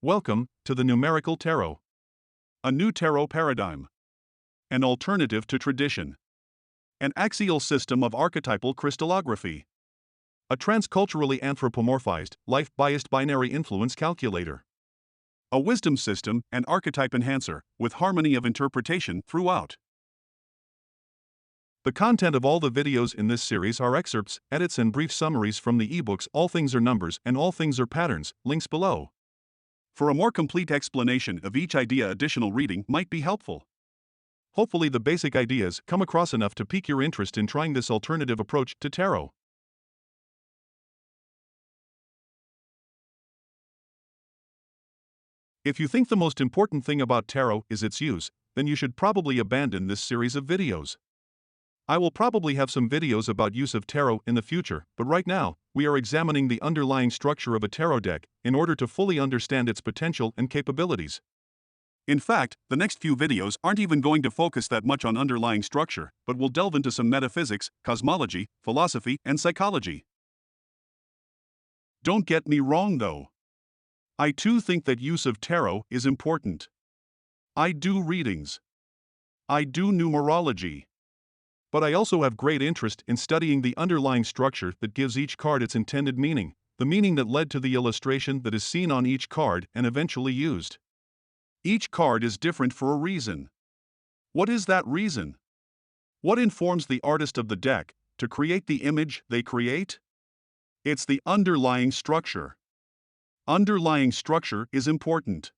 Welcome to the Numerical Tarot. A new tarot paradigm. An alternative to tradition. An axial system of archetypal crystallography. A transculturally anthropomorphized, life-biased binary influence calculator. A wisdom system and archetype enhancer, with harmony of interpretation throughout. The content of all the videos in this series are excerpts, edits and brief summaries from the eBooks All Things Are Numbers and All Things Are Patterns, links below. For a more complete explanation of each idea, additional reading might be helpful. Hopefully the basic ideas come across enough to pique your interest in trying this alternative approach to tarot. If you think the most important thing about tarot is its use, then you should probably abandon this series of videos. I will probably have some videos about use of tarot in the future, but right now, we are examining the underlying structure of a tarot deck in order to fully understand its potential and capabilities. In fact, the next few videos aren't even going to focus that much on underlying structure, but will delve into some metaphysics, cosmology, philosophy, and psychology. Don't get me wrong though. I too think that use of tarot is important. I do readings. I do numerology. But I also have great interest in studying the underlying structure that gives each card its intended meaning, the meaning that led to the illustration that is seen on each card and eventually used. Each card is different for a reason. What is that reason? What informs the artist of the deck to create the image they create? It's the underlying structure. Underlying structure is important.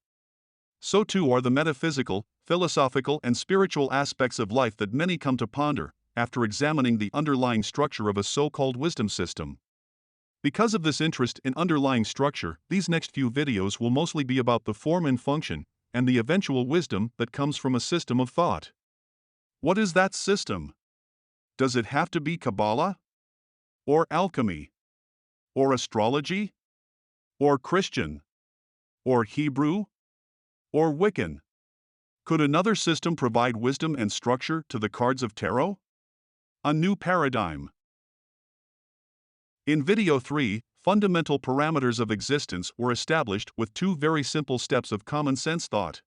So too are the metaphysical, philosophical, and spiritual aspects of life that many come to ponder after examining the underlying structure of a so-called wisdom system. Because of this interest in underlying structure, these next few videos will mostly be about the form and function, and the eventual wisdom that comes from a system of thought. What is that system? Does it have to be Kabbalah? Or alchemy? Or astrology? Or Christian? Or Hebrew? Or Wiccan? Could another system provide wisdom and structure to the cards of tarot? A new paradigm. In video 3, fundamental parameters of existence were established with two very simple steps of common sense thought.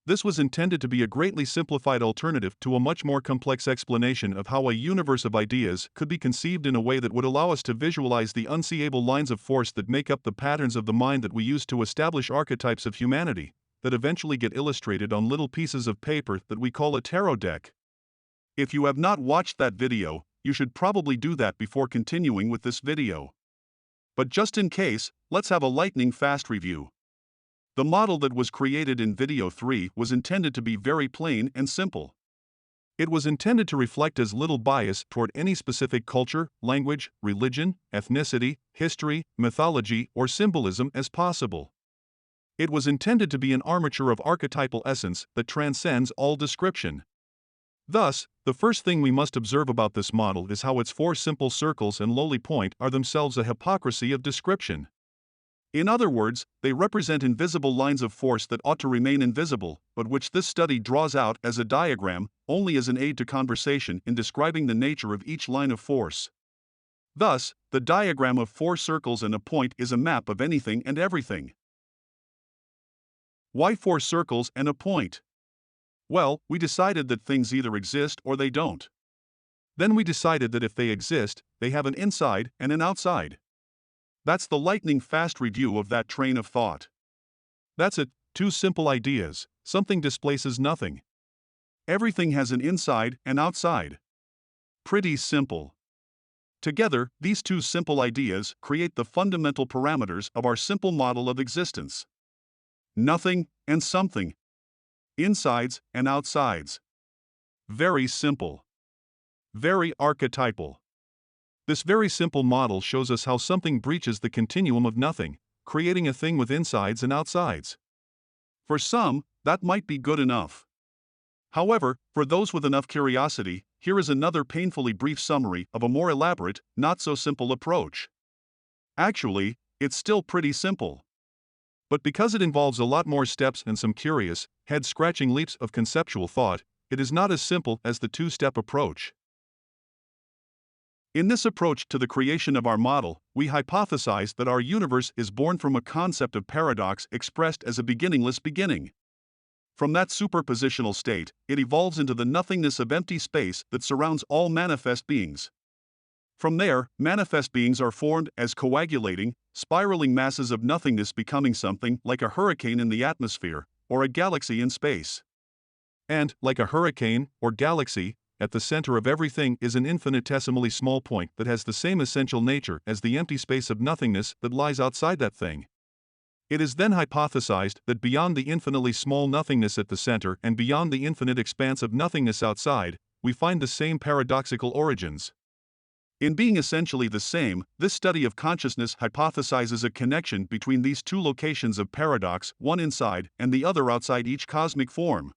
This was intended to be a greatly simplified alternative to a much more complex explanation of how a universe of ideas could be conceived in a way that would allow us to visualize the unseeable lines of force that make up the patterns of the mind that we use to establish archetypes of humanity, that eventually get illustrated on little pieces of paper that we call a tarot deck. If you have not watched that video, you should probably do that before continuing with this video. But just in case, let's have a lightning-fast review. The model that was created in video 3 was intended to be very plain and simple. It was intended to reflect as little bias toward any specific culture, language, religion, ethnicity, history, mythology, or symbolism as possible. It was intended to be an armature of archetypal essence that transcends all description. Thus, the first thing we must observe about this model is how its four simple circles and lowly point are themselves a hypocrisy of description. In other words, they represent invisible lines of force that ought to remain invisible, but which this study draws out as a diagram, only as an aid to conversation in describing the nature of each line of force. Thus, the diagram of four circles and a point is a map of anything and everything. Why four circles and a point? Well, we decided that things either exist or they don't. Then we decided that if they exist, they have an inside and an outside. That's the lightning-fast review of that train of thought. That's it, two simple ideas, something displaces nothing. Everything has an inside and outside. Pretty simple. Together, these two simple ideas create the fundamental parameters of our simple model of existence. Nothing and something. Insides and outsides. Very simple. Very archetypal. This very simple model shows us how something breaches the continuum of nothing, creating a thing with insides and outsides. For some, that might be good enough. However, for those with enough curiosity, here is another painfully brief summary of a more elaborate, not-so-simple approach. Actually, it's still pretty simple. But because it involves a lot more steps and some curious, head-scratching leaps of conceptual thought, it is not as simple as the two-step approach. In this approach to the creation of our model, we hypothesize that our universe is born from a concept of paradox expressed as a beginningless beginning. From that superpositional state, it evolves into the nothingness of empty space that surrounds all manifest beings. From there, manifest beings are formed as coagulating, spiraling masses of nothingness becoming something like a hurricane in the atmosphere, or a galaxy in space. And, like a hurricane, or galaxy, at the center of everything is an infinitesimally small point that has the same essential nature as the empty space of nothingness that lies outside that thing. It is then hypothesized that beyond the infinitely small nothingness at the center and beyond the infinite expanse of nothingness outside, we find the same paradoxical origins. In being essentially the same, this study of consciousness hypothesizes a connection between these two locations of paradox, one inside and the other outside each cosmic form.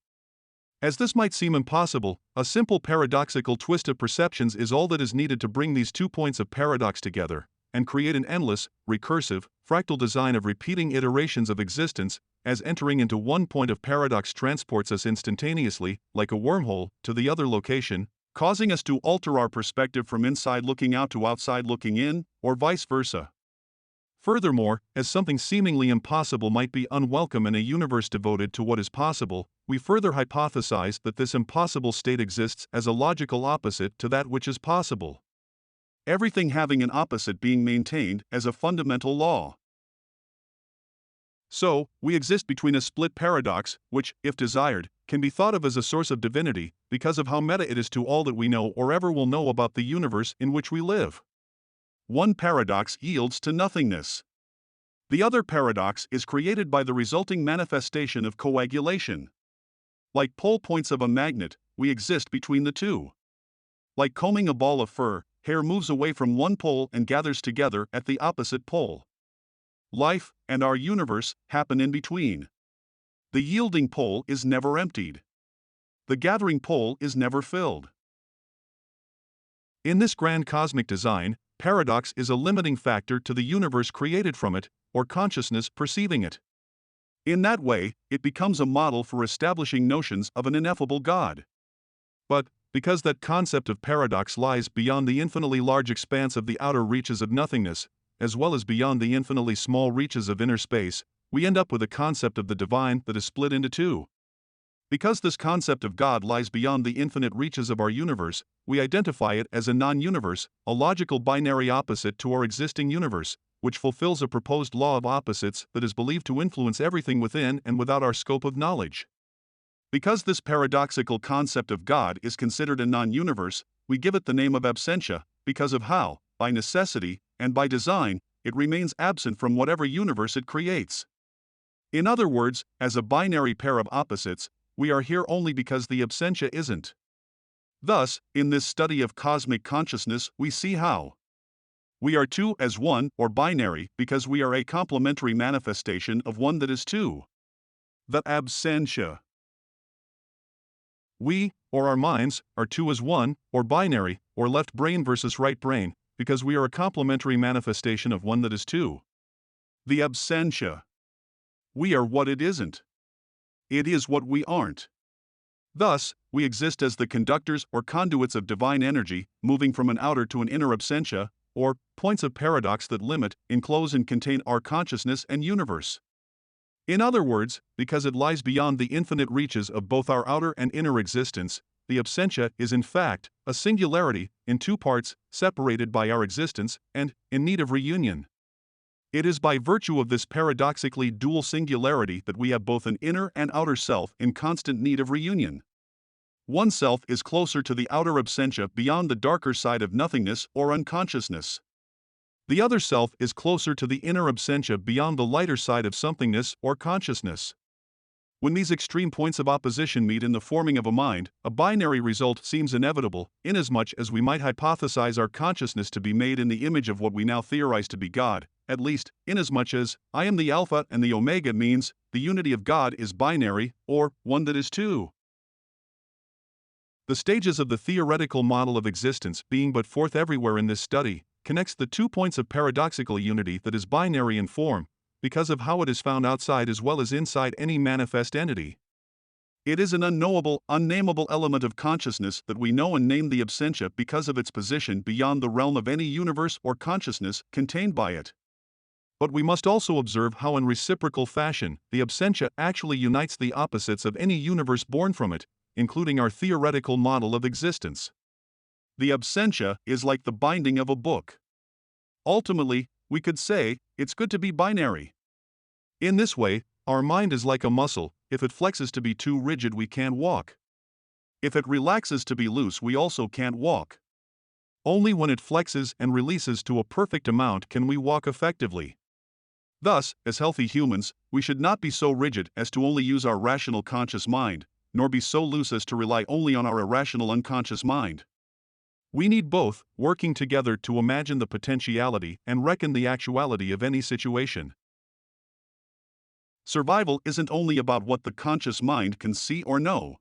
As this might seem impossible, a simple paradoxical twist of perceptions is all that is needed to bring these 2 points of paradox together, and create an endless, recursive, fractal design of repeating iterations of existence, as entering into one point of paradox transports us instantaneously, like a wormhole, to the other location, causing us to alter our perspective from inside looking out to outside looking in, or vice versa. Furthermore, as something seemingly impossible might be unwelcome in a universe devoted to what is possible, we further hypothesize that this impossible state exists as a logical opposite to that which is possible. Everything having an opposite being maintained as a fundamental law. So, we exist between a split paradox, which, if desired, can be thought of as a source of divinity, because of how meta it is to all that we know or ever will know about the universe in which we live. One paradox yields to nothingness. The other paradox is created by the resulting manifestation of coagulation. Like pole points of a magnet, we exist between the two. Like combing a ball of fur, hair moves away from one pole and gathers together at the opposite pole. Life and our universe happen in between. The yielding pole is never emptied. The gathering pole is never filled. In this grand cosmic design, paradox is a limiting factor to the universe created from it, or consciousness perceiving it. In that way, it becomes a model for establishing notions of an ineffable God. But, because that concept of paradox lies beyond the infinitely large expanse of the outer reaches of nothingness, as well as beyond the infinitely small reaches of inner space, we end up with a concept of the divine that is split into two. Because this concept of God lies beyond the infinite reaches of our universe, we identify it as a non-universe, a logical binary opposite to our existing universe, which fulfills a proposed law of opposites that is believed to influence everything within and without our scope of knowledge. Because this paradoxical concept of God is considered a non-universe, we give it the name of absentia, because of how, by necessity, and by design, it remains absent from whatever universe it creates. In other words, as a binary pair of opposites, we are here only because the absentia isn't. Thus, in this study of cosmic consciousness, we see how we are two as one, or binary, because we are a complementary manifestation of one that is two. The absentia. We, or our minds, are two as one, or binary, or left brain versus right brain, because we are a complementary manifestation of one that is two. The absentia. We are what it isn't. It is what we aren't. Thus, we exist as the conductors or conduits of divine energy, moving from an outer to an inner absentia, or points of paradox that limit, enclose, and contain our consciousness and universe. In other words, because it lies beyond the infinite reaches of both our outer and inner existence, the absentia is in fact a singularity, in two parts, separated by our existence, and in need of reunion. It is by virtue of this paradoxically dual singularity that we have both an inner and outer self in constant need of reunion. One self is closer to the outer absentia beyond the darker side of nothingness or unconsciousness. The other self is closer to the inner absentia beyond the lighter side of somethingness or consciousness. When these extreme points of opposition meet in the forming of a mind, a binary result seems inevitable, inasmuch as we might hypothesize our consciousness to be made in the image of what we now theorize to be God, at least, inasmuch as I am the Alpha and the Omega means the unity of God is binary, or one that is two. The stages of the theoretical model of existence being but forth everywhere in this study, connects the 2 points of paradoxical unity that is binary in form, because of how it is found outside as well as inside any manifest entity. It is an unknowable, unnameable element of consciousness that we know and name the absentia because of its position beyond the realm of any universe or consciousness contained by it. But we must also observe how in reciprocal fashion, the absentia actually unites the opposites of any universe born from it, including our theoretical model of existence. The absentia is like the binding of a book. Ultimately, we could say, it's good to be binary. In this way, our mind is like a muscle. If it flexes to be too rigid, we can't walk. If it relaxes to be loose, we also can't walk. Only when it flexes and releases to a perfect amount can we walk effectively. Thus, as healthy humans, we should not be so rigid as to only use our rational conscious mind, nor be so loose as to rely only on our irrational unconscious mind. We need both, working together to imagine the potentiality and reckon the actuality of any situation. Survival isn't only about what the conscious mind can see or know.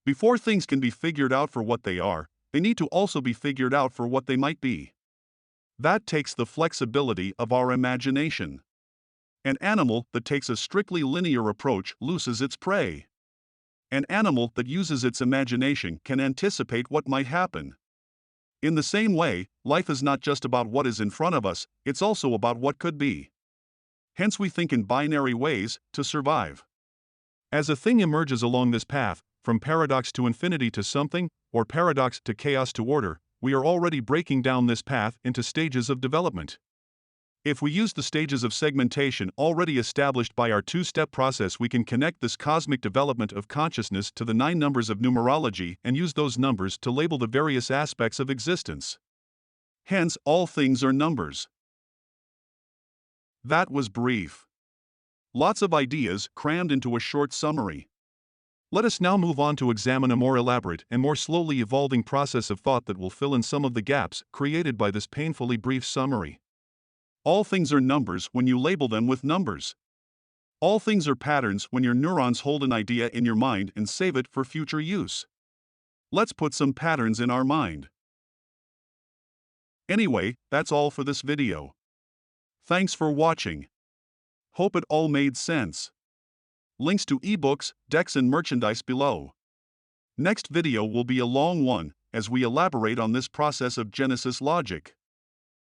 Before things can be figured out for what they are, they need to also be figured out for what they might be. That takes the flexibility of our imagination. An animal that takes a strictly linear approach loses its prey. An animal that uses its imagination can anticipate what might happen. In the same way, life is not just about what is in front of us, it's also about what could be. Hence we think in binary ways to survive. As a thing emerges along this path, from paradox to infinity to something, or paradox to chaos to order, we are already breaking down this path into stages of development. If we use the stages of segmentation already established by our two-step process, we can connect this cosmic development of consciousness to the 9 numbers of numerology and use those numbers to label the various aspects of existence. Hence, all things are numbers. That was brief. Lots of ideas crammed into a short summary. Let us now move on to examine a more elaborate and more slowly evolving process of thought that will fill in some of the gaps created by this painfully brief summary. All things are numbers when you label them with numbers. All things are patterns when your neurons hold an idea in your mind and save it for future use. Let's put some patterns in our mind. Anyway, that's all for this video. Thanks for watching. Hope it all made sense. Links to eBooks, decks and merchandise below. Next video will be a long one, as we elaborate on this process of Genesis logic.